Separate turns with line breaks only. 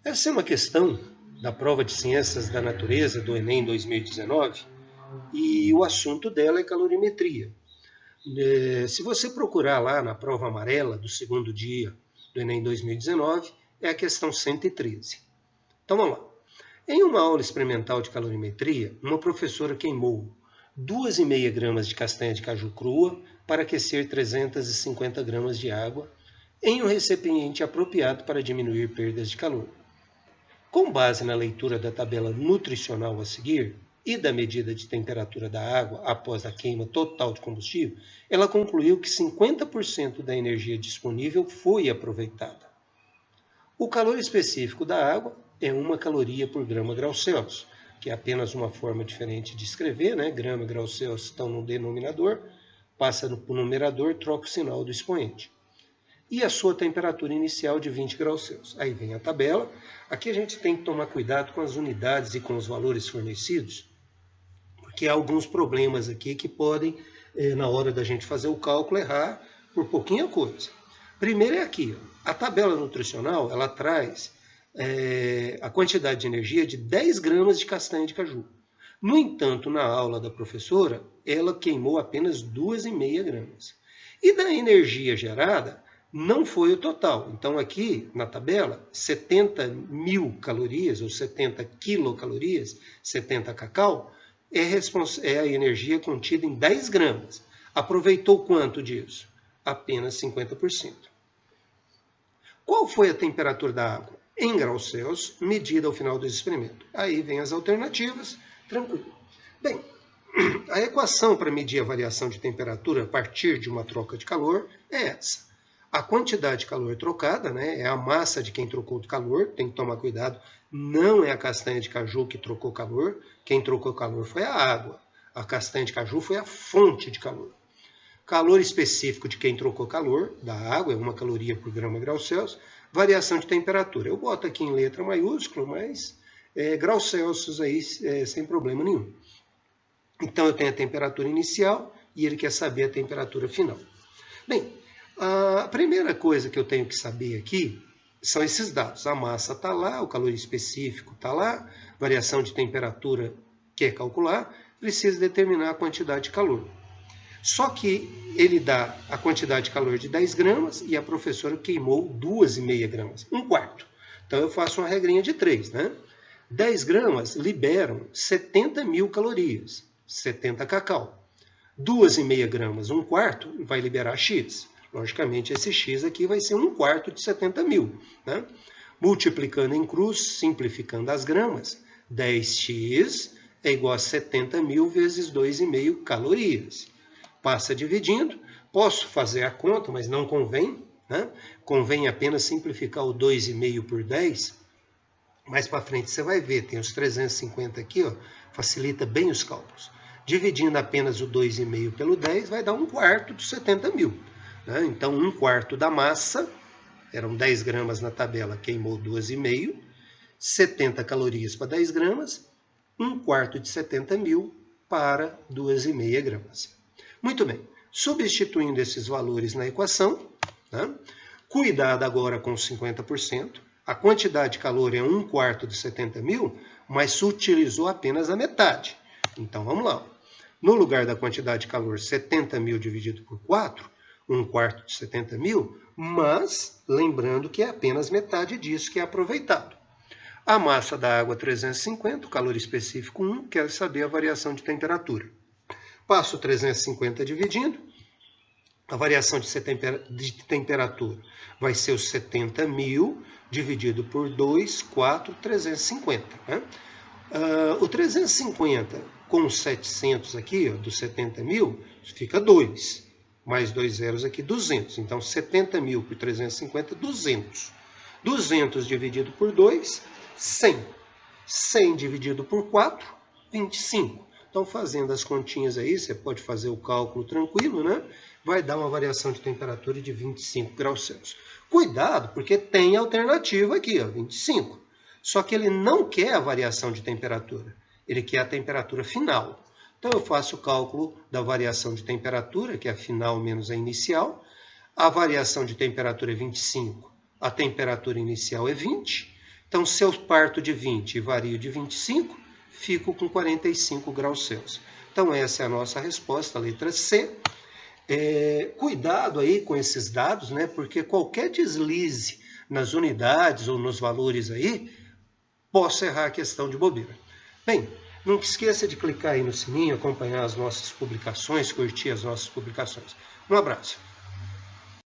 Essa é uma questão da prova de Ciências da Natureza do Enem 2019 e o assunto dela é calorimetria. Se você procurar lá na prova amarela do segundo dia do Enem 2019, é a questão 113. Então vamos lá. Em uma aula experimental de calorimetria, uma professora queimou 2,5 gramas de castanha de caju crua para aquecer 350 gramas de água em um recipiente apropriado para diminuir perdas de calor. Com base na leitura da tabela nutricional a seguir e da medida de temperatura da água após a queima total de combustível, ela concluiu que 50% da energia disponível foi aproveitada. O calor específico da água é 1 caloria por grama grau Celsius, que é apenas uma forma diferente de escrever, né? Grama e grau Celsius estão no denominador, passa para o numerador, troca o sinal do expoente. E a sua temperatura inicial de 20 graus Celsius. Aí vem a tabela. Aqui a gente tem que tomar cuidado com as unidades e com os valores fornecidos, porque há alguns problemas aqui que podem, na hora da gente fazer o cálculo, errar por pouquinha coisa. Primeiro é aqui, ó. A tabela nutricional, ela traz a quantidade de energia de 10 gramas de castanha de caju. No entanto, na aula da professora, ela queimou apenas 2,5 gramas. E da energia gerada, não foi o total. Então, aqui na tabela, 70 mil calorias, ou 70 quilocalorias, 70 cacau, é a energia contida em 10 gramas. Aproveitou quanto disso? Apenas 50%. Qual foi a temperatura da água? Em graus Celsius, medida ao final do experimento. Aí vem as alternativas, tranquilo. Bem, a equação para medir a variação de temperatura a partir de uma troca de calor é essa. A quantidade de calor trocada, né, é a massa de quem trocou de calor, tem que tomar cuidado, não é a castanha de caju que trocou calor, quem trocou calor foi a água. A castanha de caju foi a fonte de calor. Calor específico de quem trocou calor, da água, é 1 caloria por grama grau Celsius. Variação de temperatura, eu boto aqui em letra maiúscula, mas graus Celsius aí sem problema nenhum. Então eu tenho a temperatura inicial e ele quer saber a temperatura final. Bem, a primeira coisa que eu tenho que saber aqui são esses dados. A massa está lá, o calor específico está lá, variação de temperatura quer calcular, precisa determinar a quantidade de calor. Só que ele dá a quantidade de calor de 10 gramas e a professora queimou 2,5 gramas, 1/4. Então eu faço uma regrinha de 3, né? 10 gramas liberam 70 mil calorias, 70 cacau. 2,5 gramas, 1/4, vai liberar X. Logicamente, esse X aqui vai ser 1/4 de 70 mil. Né? Multiplicando em cruz, simplificando as gramas, 10x é igual a 70 mil vezes 2,5 calorias. Passa dividindo, posso fazer a conta, mas não convém. Né? Convém apenas simplificar o 2,5 por 10. Mais para frente você vai ver, tem os 350 aqui, ó, facilita bem os cálculos. Dividindo apenas o 2,5 pelo 10, vai dar 1/4 de 70 mil. Né? Então, 1/4 da massa, eram 10 gramas na tabela, queimou 2,5, 70 calorias para 10 gramas, 1/4 de 70 mil para 2,5 gramas. Muito bem, substituindo esses valores na equação, né? Cuidado agora com os 50%, a quantidade de calor é 1/4 de 70 mil, mas se utilizou apenas a metade. Então, vamos lá. No lugar da quantidade de calor, 70 mil dividido por 4, 1/4 de 70 mil, mas lembrando que é apenas metade disso que é aproveitado. A massa da água 350, o calor específico 1, quero saber a variação de temperatura. Passo 350 dividindo, a variação de temperatura vai ser os 70 mil dividido por 2, 4, 350. Né? O 350 com os 700 aqui, ó, dos 70 mil, fica 2. Mais 2 zeros aqui, 200. Então, 70 mil por 350, 200. 200 dividido por 2, 100. 100 dividido por 4, 25. Então, fazendo as continhas aí, você pode fazer o cálculo tranquilo, né? Vai dar uma variação de temperatura de 25 graus Celsius. Cuidado, porque tem alternativa aqui, ó, 25. Só que ele não quer a variação de temperatura. Ele quer a temperatura final. Então, eu faço o cálculo da variação de temperatura, que é a final menos a inicial. A variação de temperatura é 25, a temperatura inicial é 20. Então, se eu parto de 20 e vario de 25, fico com 45 graus Celsius. Então, essa é a nossa resposta, a letra C. Cuidado aí com esses dados, né? Porque qualquer deslize nas unidades ou nos valores aí, posso errar a questão de bobeira. Bem, não esqueça de clicar aí no sininho, acompanhar as nossas publicações, curtir as nossas publicações. Um abraço.